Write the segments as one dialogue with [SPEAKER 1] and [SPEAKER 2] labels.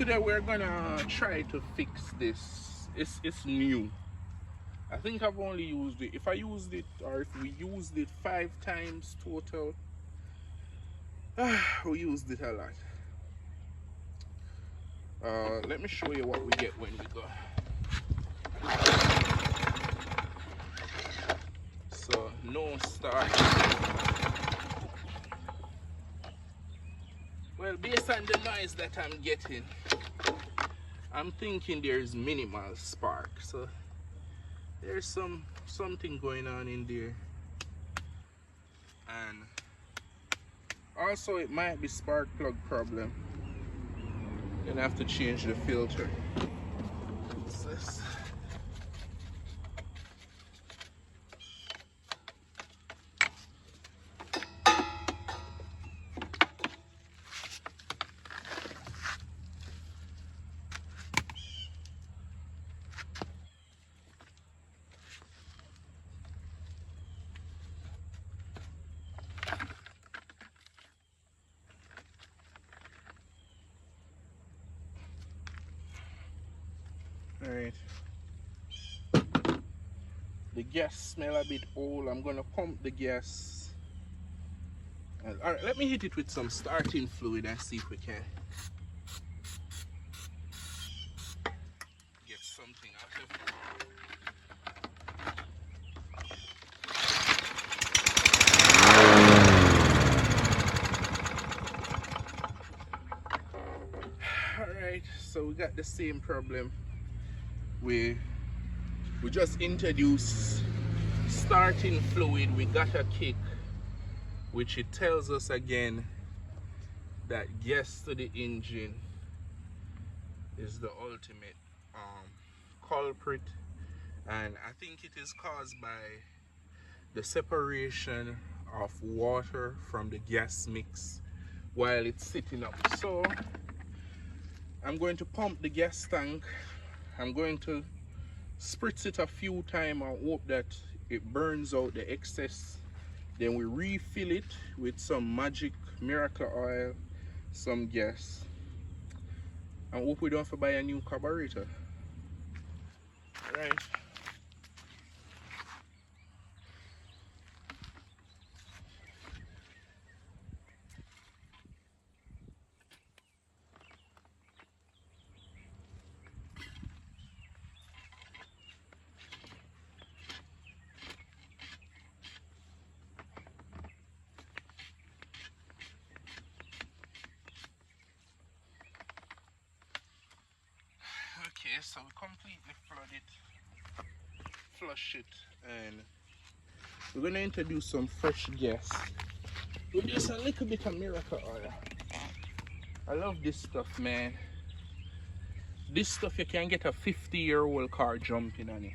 [SPEAKER 1] today we're gonna try to fix this. It's new. I think I've only used it, if I used it, or if we used it 5 times total, we used it a lot. Let me show you what we get when we go. So no start. Well, based on the noise that I'm getting, I'm thinking there's minimal spark. So there's something going on in there, and also it might be spark plug problem. Gonna have to change the filter. What's this? Alright. The gas smell a bit old. I'm gonna pump the gas. Alright, let me hit it with some starting fluid and see if we can get something out of it. Alright, so we got the same problem. We just introduced starting fluid, we got a kick, which it tells us again that gas to the engine is the ultimate culprit, and I think it is caused by the separation of water from the gas mix while it's sitting up. So I'm going to pump the gas tank. I'm going to spritz it a few times and hope that it burns out the excess. Then we refill it with some magic miracle oil, some gas, and hope we don't have to buy a new carburetor. Right. Okay, so we completely flush it, and we're gonna introduce some fresh gas with just a little bit of miracle oil. I love this stuff, man. This stuff you can get a 50-year-old car jumping on it.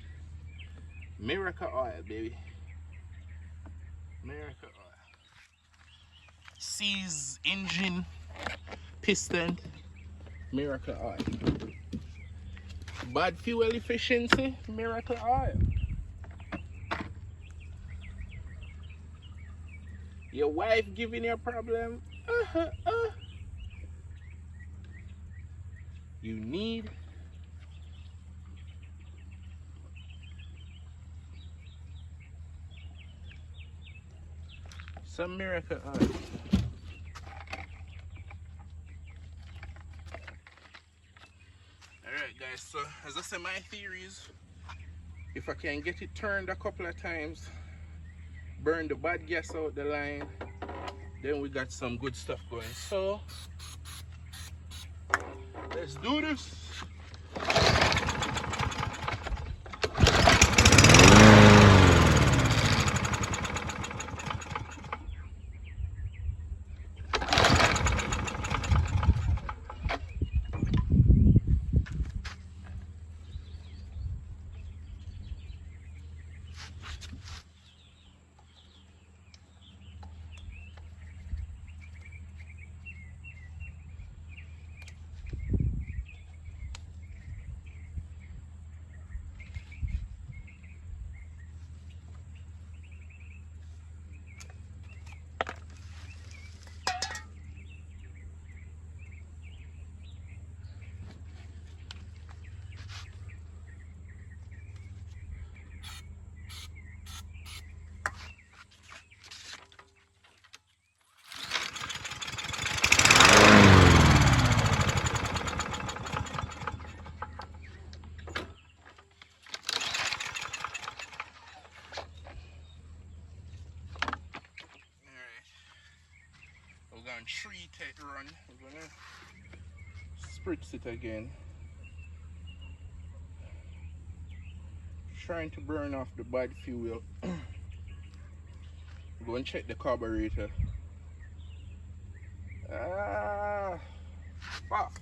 [SPEAKER 1] Miracle oil, baby. Miracle oil. Sees engine, piston, miracle oil. Bad fuel efficiency, miracle oil. Your wife giving you a problem, you need some miracle oil. Alright guys, so as I said, my theory is if I can get it turned a couple of times, burn the bad gas out the line, then we got some good stuff going. So let's do this. treated run. We're gonna spritz it again. Trying to burn off the bad fuel. Go and check the carburetor. Ah, fuck.